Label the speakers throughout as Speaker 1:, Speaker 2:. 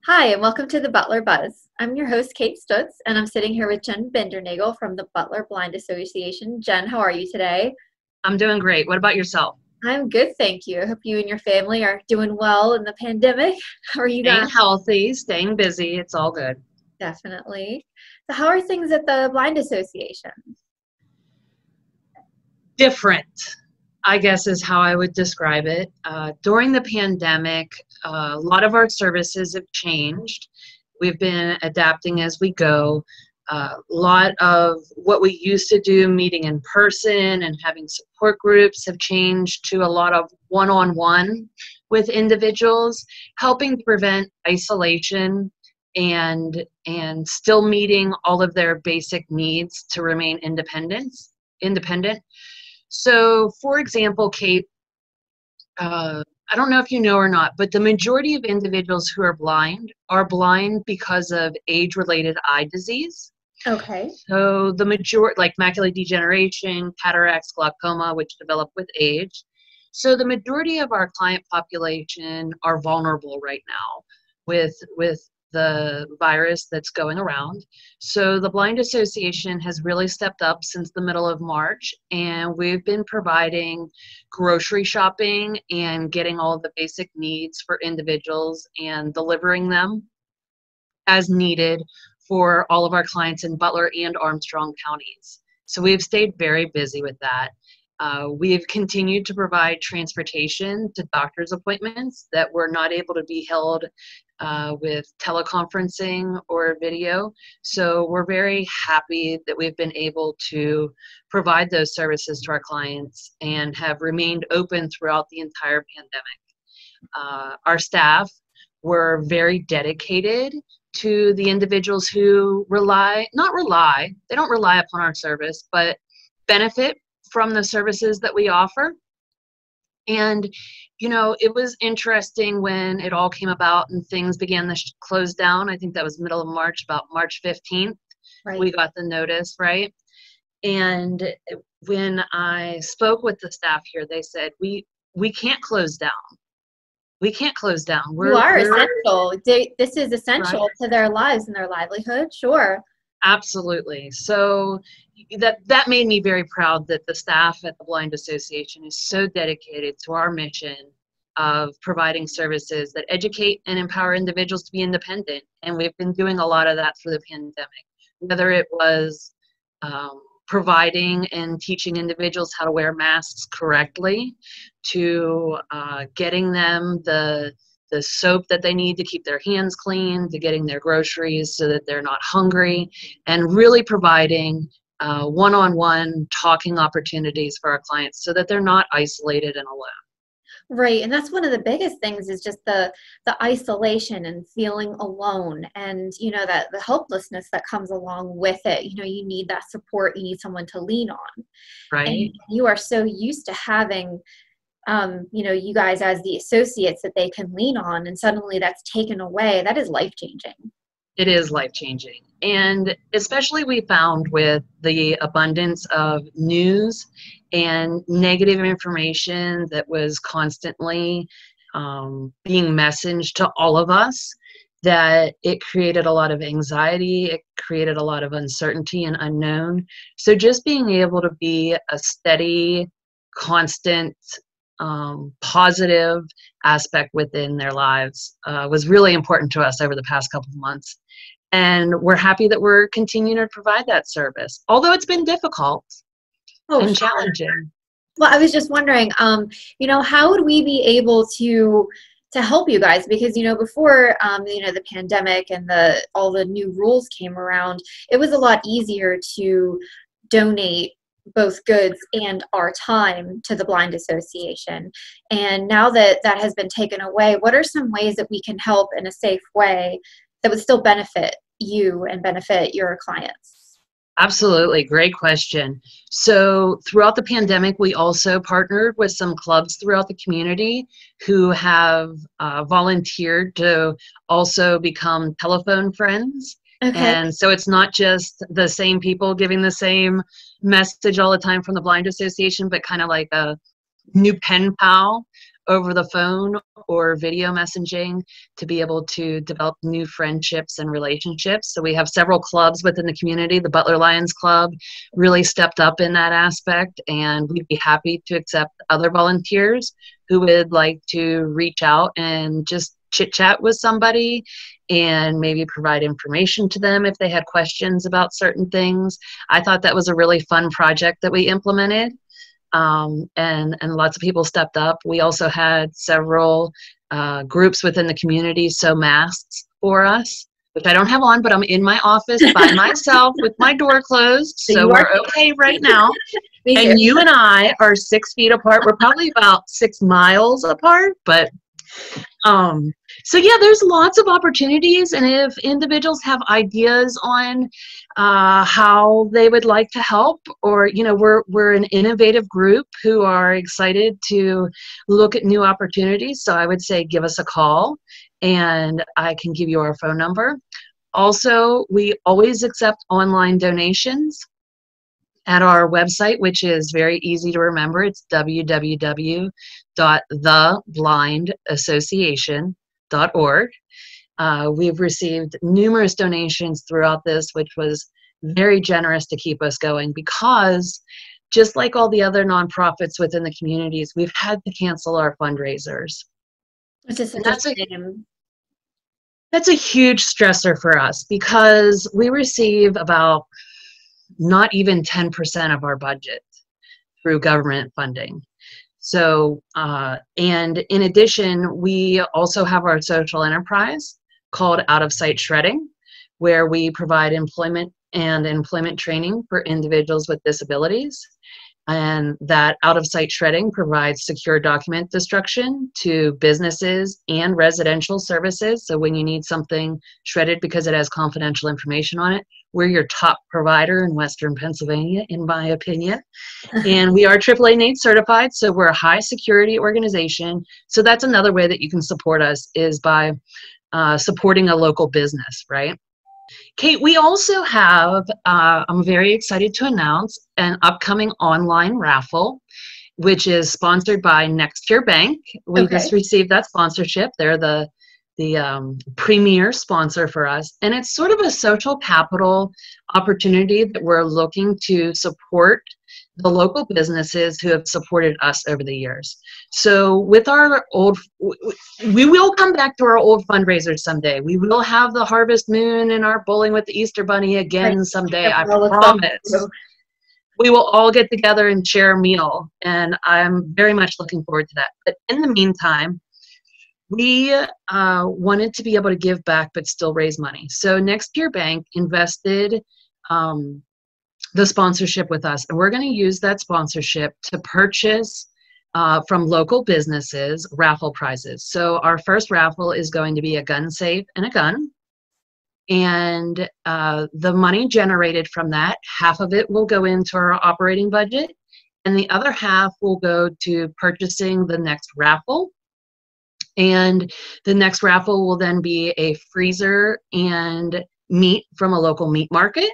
Speaker 1: Hi, and welcome to the Butler Buzz. I'm your host, Kate Stutz, and I'm sitting here with Jen Bindernagel from the Butler Blind Association. Jen, how are you today?
Speaker 2: I'm doing great. What about yourself?
Speaker 1: I'm good, thank you. I hope you and your family are doing well in the pandemic. How are you
Speaker 2: Staying
Speaker 1: guys?
Speaker 2: healthy, staying busy. It's all good.
Speaker 1: Definitely. So, how are things at the Blind Association?
Speaker 2: Different, I guess, is how I would describe it. During the pandemic, a lot of our services have changed. We've been adapting as we go. A lot of what we used to do, meeting in person and having support groups, have changed to a lot of one-on-one with individuals, helping to prevent isolation and still meeting all of their basic needs to remain independent. So, for example, Kate, I don't know if you know or not, but the majority of individuals who are blind because of age-related eye disease.
Speaker 1: Okay.
Speaker 2: So the majority, like macular degeneration, cataracts, glaucoma, which develop with age. So the majority of our client population are vulnerable right now with the virus that's going around. So the Blind Association has really stepped up since the middle of March, and we've been providing grocery shopping and getting all of the basic needs for individuals and delivering them as needed for all of our clients in Butler and Armstrong counties. So we've stayed very busy with that. We've continued to provide transportation to doctor's appointments that were not able to be held with teleconferencing or video. So we're very happy that we've been able to provide those services to our clients and have remained open throughout the entire pandemic. Our staff were very dedicated to the individuals who they don't rely upon our service, but benefit from the services that we offer. And, it was interesting when it all came about and things began to close down. I think that was middle of March, about March 15th,
Speaker 1: Right.
Speaker 2: we got the notice, right? And when I spoke with the staff here, they said, we can't close down. We can't close down.
Speaker 1: You are
Speaker 2: We're
Speaker 1: essential. This is
Speaker 2: right.
Speaker 1: essential to their lives and their livelihood. Sure.
Speaker 2: Absolutely. So that made me very proud that the staff at the Blind Association is so dedicated to our mission of providing services that educate and empower individuals to be independent. And we've been doing a lot of that through the pandemic, whether it was providing and teaching individuals how to wear masks correctly, to getting them the soap that they need to keep their hands clean, to getting their groceries so that they're not hungry, and really providing one-on-one talking opportunities for our clients so that they're not isolated and alone.
Speaker 1: Right. And that's one of the biggest things is just the isolation and feeling alone and that the helplessness that comes along with it. You need that support, you need someone to lean on. And
Speaker 2: Right?
Speaker 1: you are so used to having you guys as the associates that they can lean on, and suddenly that's taken away. That is life changing.
Speaker 2: It is life-changing. And especially we found with the abundance of news and negative information that was constantly being messaged to all of us, that it created a lot of anxiety, it created a lot of uncertainty and unknown. So just being able to be a steady, constant, positive aspect within their lives was really important to us over the past couple of months. And we're happy that we're continuing to provide that service, although it's been difficult
Speaker 1: Oh,
Speaker 2: and
Speaker 1: sure.
Speaker 2: challenging.
Speaker 1: Well, I was just wondering, how would we be able to help you guys? Because, before, the pandemic and all the new rules came around, it was a lot easier to donate both goods and our time to the Blind Association. And now that that has been taken away, what are some ways that we can help in a safe way that would still benefit you and benefit your clients?
Speaker 2: Absolutely. Great question. So throughout the pandemic, we also partnered with some clubs throughout the community who have volunteered to also become telephone friends.
Speaker 1: Okay.
Speaker 2: And so it's not just the same people giving the same message all the time from the Blind Association, but kind of like a new pen pal over the phone or video messaging to be able to develop new friendships and relationships. So we have several clubs within the community. The Butler Lions Club really stepped up in that aspect, and we'd be happy to accept other volunteers who would like to reach out and just chit chat with somebody and maybe provide information to them if they had questions about certain things. I thought that was a really fun project that we implemented. And lots of people stepped up. We also had several groups within the community sew masks for us, which I don't have on, but I'm in my office by myself with my door closed, so we're okay right now. And you and I are 6 feet apart. We're probably about 6 miles apart, but so yeah, there's lots of opportunities, and if individuals have ideas on how they would like to help, or we're an innovative group who are excited to look at new opportunities. So I would say give us a call, and I can give you our phone number. Also, we always accept online donations at our website, which is very easy to remember. It's www.theblindassociation.org. We've received numerous donations throughout this, which was very generous to keep us going, because just like all the other nonprofits within the communities, we've had to cancel our fundraisers. That's a huge stressor for us, because we receive about not even 10% of our budget through government funding. So, and in addition, we also have our social enterprise called Out of Sight Shredding, where we provide employment and employment training for individuals with disabilities. And that Out of Sight Shredding provides secure document destruction to businesses and residential services. So when you need something shredded because it has confidential information on it, we're your top provider in Western Pennsylvania, in my opinion. And we are AAA NATE certified, so we're a high security organization. So that's another way that you can support us, is by supporting a local business, right? Kate, we also have, I'm very excited to announce, an upcoming online raffle, which is sponsored by Next Year Bank. We just received that sponsorship. They're the premier sponsor for us. And it's sort of a social capital opportunity that we're looking to support the local businesses who have supported us over the years. So with our we will come back to our old fundraisers someday. We will have the Harvest Moon and our Bowling with the Easter Bunny again someday, I promise. We will all get together and share a meal, and I'm very much looking forward to that. But in the meantime, we wanted to be able to give back but still raise money. So Next Year Bank invested the sponsorship with us, and we're going to use that sponsorship to purchase from local businesses raffle prizes. So our first raffle is going to be a gun safe and a gun, and the money generated from that, half of it will go into our operating budget, and the other half will go to purchasing the next raffle. And the next raffle will then be a freezer and meat from a local meat market.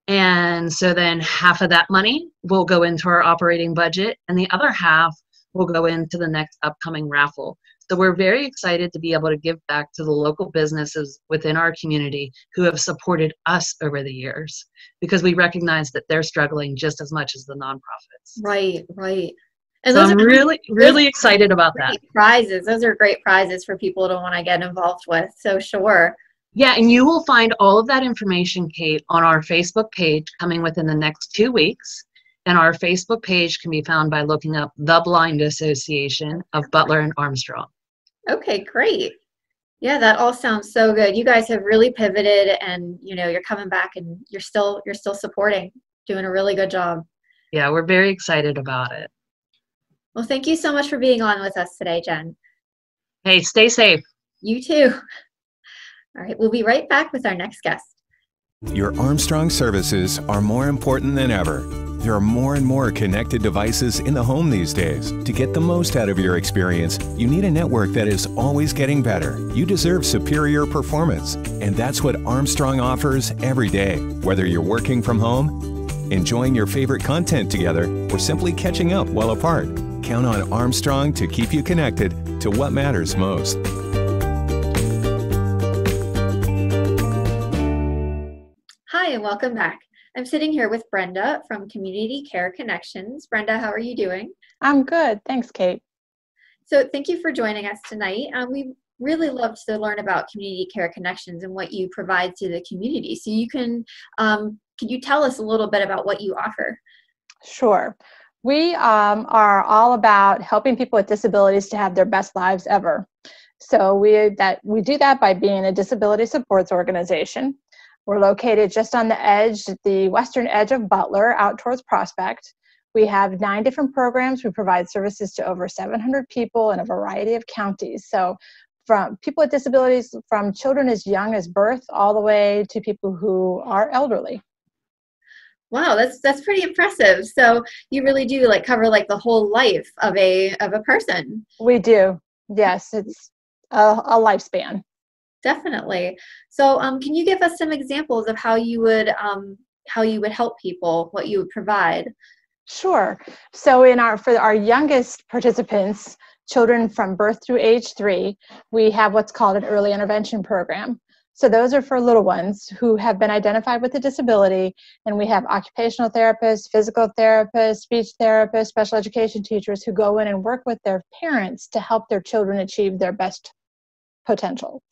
Speaker 2: And so then half of that money will go into our operating budget, and the other half will go into the next upcoming raffle. So we're very excited to be able to give back to the local businesses within our community who have supported us over the years, because we recognize that they're struggling just as much as the nonprofits.
Speaker 1: Right, right. And
Speaker 2: so I'm really excited about that.
Speaker 1: Prizes. Those are great prizes for people to want to get involved with. So sure.
Speaker 2: Yeah, and you will find all of that information, Kate, on our Facebook page coming within the next 2 weeks. And our Facebook page can be found by looking up the Blind Association of Butler and Armstrong.
Speaker 1: Okay, great. Yeah, that all sounds so good. You guys have really pivoted, and you're coming back, and you're still supporting, doing a really good job.
Speaker 2: Yeah, we're very excited about it.
Speaker 1: Well, thank you so much for being on with us today, Jen.
Speaker 2: Hey, stay safe.
Speaker 1: You too. All right, we'll be right back with our next guest.
Speaker 3: Your Armstrong services are more important than ever. There are more and more connected devices in the home these days. To get the most out of your experience, you need a network that is always getting better. You deserve superior performance, and that's what Armstrong offers every day. Whether you're working from home, enjoying your favorite content together, or simply catching up while apart, Count on Armstrong to keep you connected to what matters most.
Speaker 1: Hi, and welcome back. I'm sitting here with Brenda from Community Care Connections. Brenda, how are you doing?
Speaker 4: I'm good. Thanks, Kate.
Speaker 1: So thank you for joining us tonight. We really love to learn about Community Care Connections and what you provide to the community. So could you tell us a little bit about what you offer?
Speaker 4: Sure. We are all about helping people with disabilities to have their best lives ever. So we do that by being a disability supports organization. We're located just on the western edge of Butler, out towards Prospect. We have 9 different programs. We provide services to over 700 people in a variety of counties. So from people with disabilities, from children as young as birth all the way to people who are elderly.
Speaker 1: Wow, that's pretty impressive. So you really do cover the whole life of a person.
Speaker 4: We do. Yes, it's a lifespan.
Speaker 1: Definitely. So can you give us some examples of how you would help people, what you would provide?
Speaker 4: Sure. So for our youngest participants, children from birth through age 3, we have what's called an early intervention program. So those are for little ones who have been identified with a disability, and we have occupational therapists, physical therapists, speech therapists, special education teachers who go in and work with their parents to help their children achieve their best potential.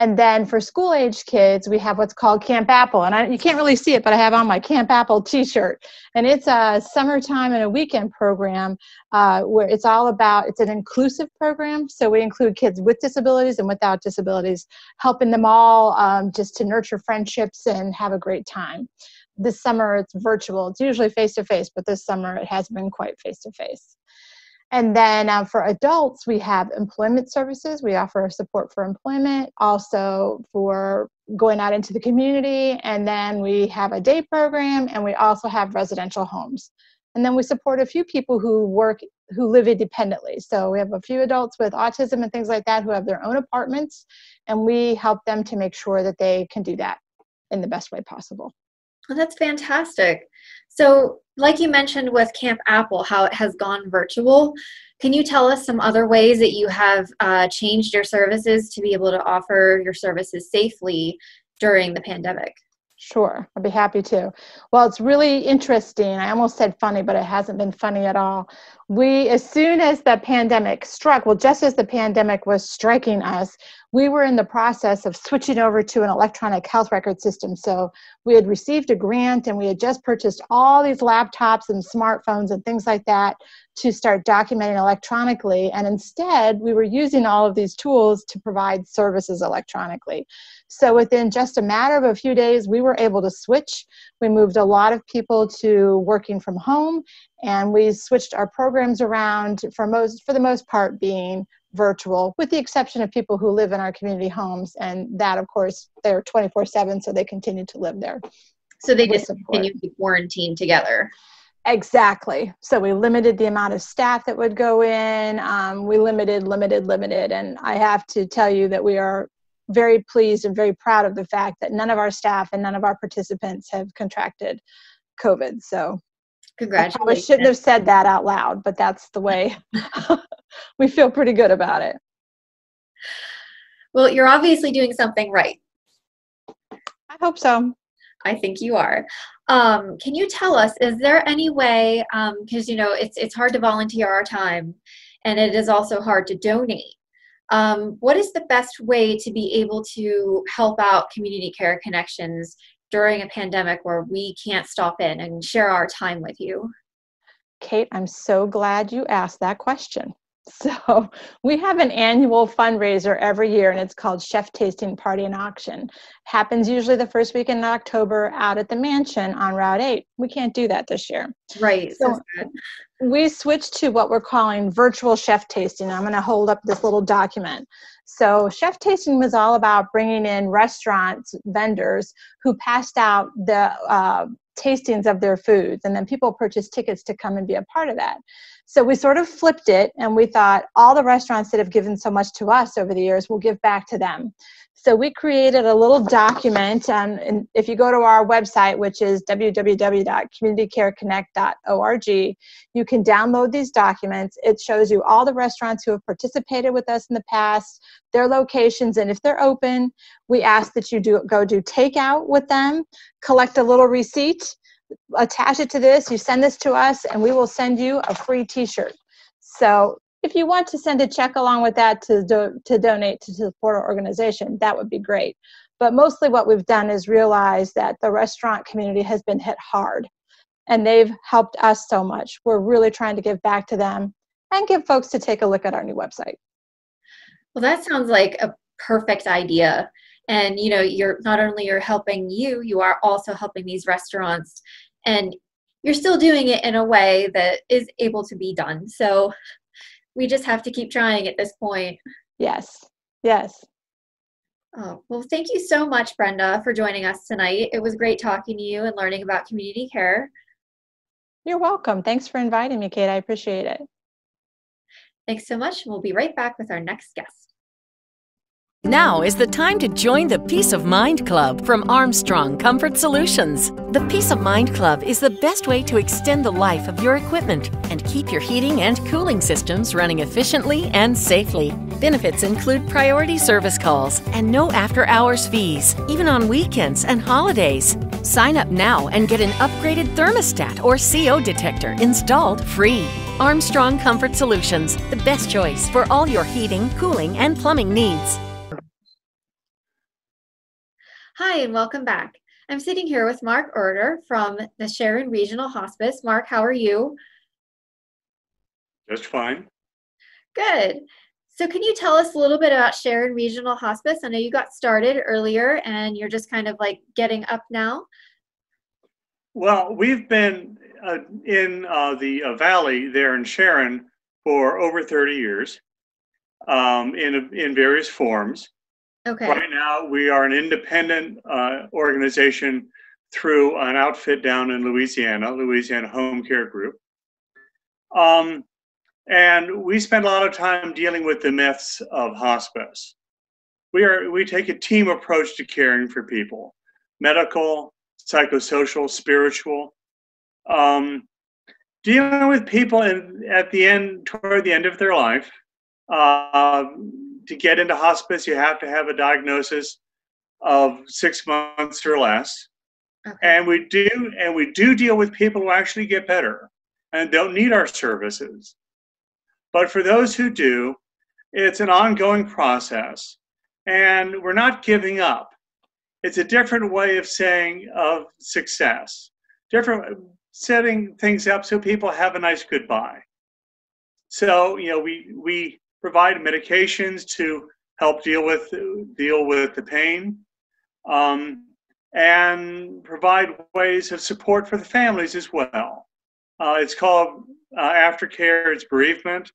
Speaker 4: And then for school-age kids, we have what's called Camp Apple. And you can't really see it, but I have on my Camp Apple t-shirt. And it's a summertime and a weekend program where it's an inclusive program. So we include kids with disabilities and without disabilities, helping them all just to nurture friendships and have a great time. This summer, it's virtual. It's usually face-to-face, but this summer it has been quite face-to-face. And then for adults, we have employment services. We offer support for employment, also for going out into the community. And then we have a day program, and we also have residential homes. And then we support a few people who live independently. So we have a few adults with autism and things like that who have their own apartments, and we help them to make sure that they can do that in the best way possible.
Speaker 1: Well, that's fantastic. So like you mentioned with Camp Apple, how it has gone virtual, can you tell us some other ways that you have changed your services to be able to offer your services safely during the pandemic?
Speaker 4: Sure, I'd be happy to. Well, it's really interesting. I almost said funny, but it hasn't been funny at all. As soon as the pandemic struck, just as the pandemic was striking us, we were in the process of switching over to an electronic health record system. So we had received a grant, and we had just purchased all these laptops and smartphones and things like that to start documenting electronically. And instead, we were using all of these tools to provide services electronically. So within just a matter of a few days, we were able to switch. We moved a lot of people to working from home, and we switched our programs around for the most part being virtual, with the exception of people who live in our community homes. And that, of course, they're 24/7, so they continue to live there.
Speaker 1: So they just continue to be quarantined together.
Speaker 4: Exactly. So we limited the amount of staff that would go in. We limited. And I have to tell you that we are very pleased and very proud of the fact that none of our staff and none of our participants have contracted COVID. So
Speaker 1: congratulations.
Speaker 4: I probably shouldn't have said that out loud, but that's the way we feel pretty good about it.
Speaker 1: Well, you're obviously doing something right.
Speaker 4: I hope so.
Speaker 1: I think you are. Can you tell us, is there any way, because it's hard to volunteer our time, and it is also hard to donate. What is the best way to be able to help out Community Care Connections during a pandemic where we can't stop in and share our time with you?
Speaker 4: Kate, I'm so glad you asked that question. So we have an annual fundraiser every year, and it's called Chef Tasting Party and Auction. Happens usually the first week in October out at the mansion on Route 8. We can't do that this year.
Speaker 1: Right.
Speaker 4: So we switched to what we're calling virtual chef tasting. I'm going to hold up this little document. So chef tasting was all about bringing in restaurants, vendors who passed out the tastings of their foods, and then people purchased tickets to come and be a part of that. So we sort of flipped it, and we thought all the restaurants that have given so much to us over the years, we'll give back to them. So we created a little document, and if you go to our website, which is www.communitycareconnect.org, you can download these documents. It shows you all the restaurants who have participated with us in the past, their locations, and if they're open, we ask that you go do takeout with them, collect a little receipt, attach it to this, you send this to us, and we will send you a free t-shirt. So if you want to send a check along with that to donate to support our organization, that would be great. But mostly what we've done is realize that the restaurant community has been hit hard, and they've helped us so much. We're really trying to give back to them and give folks to take a look at our new website.
Speaker 1: Well, that sounds like a perfect idea. And, you know, you're not only you're helping you are also helping these restaurants, and you're still doing it in a way that is able to be done. So we just have to keep trying at this point.
Speaker 4: Yes, yes.
Speaker 1: Oh, well, thank you so much, Brenda, for joining us tonight. It was great talking to you and learning about community care.
Speaker 4: You're welcome. Thanks for inviting me, Kate. I appreciate it.
Speaker 1: Thanks so much. We'll be right back with our next guest.
Speaker 5: Now is the time to join the Peace of Mind Club from Armstrong Comfort Solutions. The Peace of Mind Club is the best way to extend the life of your equipment and keep your heating and cooling systems running efficiently and safely. Benefits include priority service calls and no after-hours fees, even on weekends and holidays. Sign up now and get an upgraded thermostat or CO detector installed free. Armstrong Comfort Solutions, the best choice for all your heating, cooling, and plumbing needs.
Speaker 1: Hi, and welcome back. I'm sitting here with Mark Erder from the Sharon Regional Hospice. Mark, how are you?
Speaker 6: Just fine.
Speaker 1: Good. So can you tell us a little bit about Sharon Regional Hospice? I know you got started earlier and you're just kind of like getting up now.
Speaker 6: Well, we've been in the valley there in Sharon for over 30 years in various forms.
Speaker 1: Okay.
Speaker 6: Right now, we are an independent organization through an outfit down in Louisiana Home Care Group. And we spend a lot of time dealing with the myths of hospice. We take a team approach to caring for people, medical, psychosocial, spiritual, dealing with people toward the end of their life. To get into hospice, you have to have a diagnosis of 6 months or less.
Speaker 1: Okay.
Speaker 6: And we do deal with people who actually get better and don't need our services. But for those who do, it's an ongoing process, and we're not giving up. It's a different way of saying of success, different setting things up so people have a nice goodbye. So, you know, we provide medications to help deal with the pain, and provide ways of support for the families as well. It's called aftercare. It's bereavement.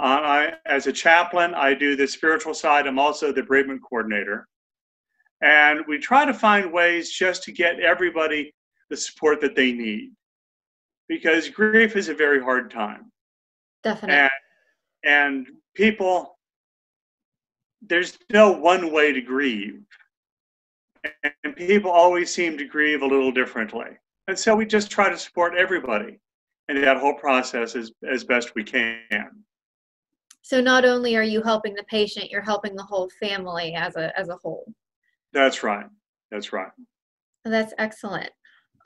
Speaker 6: As a chaplain, I do the spiritual side. I'm also the bereavement coordinator. And we try to find ways just to get everybody the support that they need, because grief is a very hard time.
Speaker 1: Definitely.
Speaker 6: And people, there's no one way to grieve. And people always seem to grieve a little differently. And so we just try to support everybody in that whole process as best we can.
Speaker 1: So not only are you helping the patient, you're helping the whole family as a whole.
Speaker 6: That's right. That's right.
Speaker 1: That's excellent.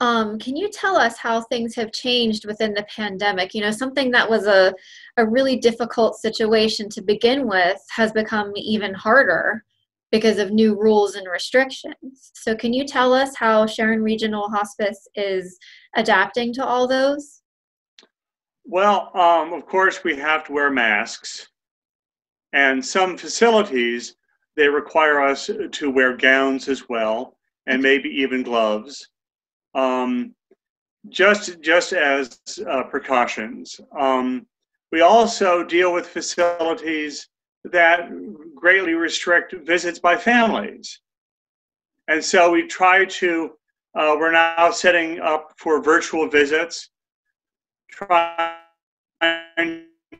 Speaker 1: Can you tell us how things have changed within the pandemic? You know, something that was a really difficult situation to begin with has become even harder because of new rules and restrictions. So can you tell us how Sharon Regional Hospice is adapting to all those?
Speaker 6: Well, of course, we have to wear masks. And some facilities, they require us to wear gowns as well, and maybe even gloves. Just as precautions. We also deal with facilities that greatly restrict visits by families. And so we try to, we're now setting up for virtual visits, trying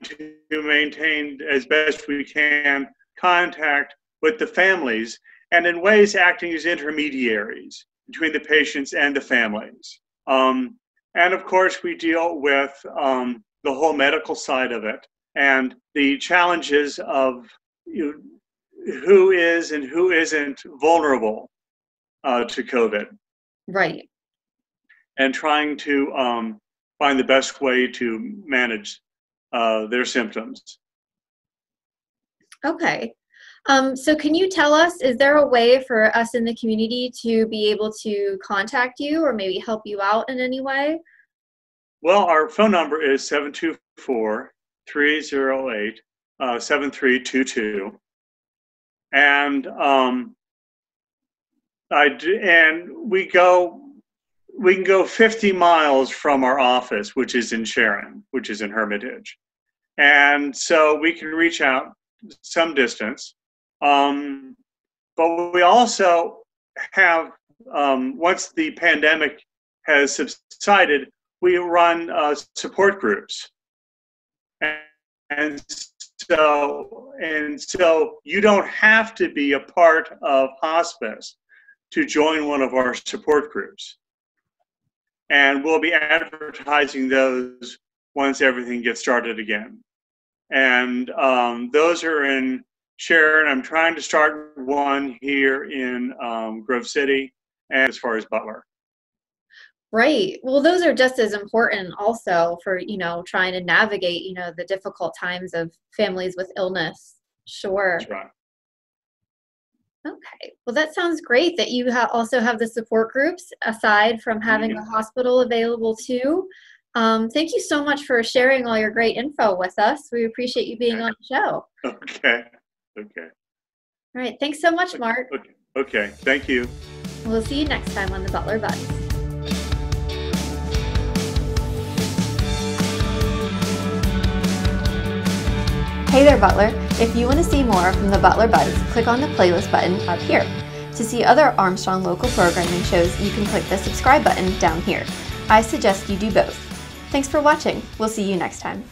Speaker 6: to maintain as best we can contact with the families and in ways acting as intermediaries between the patients and the families. And of course, we deal with the whole medical side of it and the challenges of who is and who isn't vulnerable to COVID.
Speaker 1: Right.
Speaker 6: And trying to find the best way to manage their symptoms.
Speaker 1: Okay. So can you tell us, is there a way for us in the community to be able to contact you or maybe help you out in any way?
Speaker 6: Well, our phone number is 724-308-7322. And we can go 50 miles from our office, which is in Sharon, which is in Hermitage. And so we can reach out some distance. But we also have, once the pandemic has subsided, we run support groups. And so you don't have to be a part of hospice to join one of our support groups. And we'll be advertising those once everything gets started again. And those are in Sharon. I'm trying to start one here in Grove City and as far as Butler.
Speaker 1: Right. Well, those are just as important also for, trying to navigate, the difficult times of families with illness. Sure.
Speaker 6: That's right.
Speaker 1: Okay. Well, that sounds great that you also have the support groups aside from having the hospital available too. Thank you so much for sharing all your great info with us. We appreciate you being on the show.
Speaker 6: Okay.
Speaker 1: All right. Thanks so much, Mark.
Speaker 6: Okay. Thank you.
Speaker 1: We'll see you next time on the Butler Buds. Hey there, Butler. If you want to see more from the Butler Buds, click on the playlist button up here. To see other Armstrong local programming shows, you can click the subscribe button down here. I suggest you do both. Thanks for watching. We'll see you next time.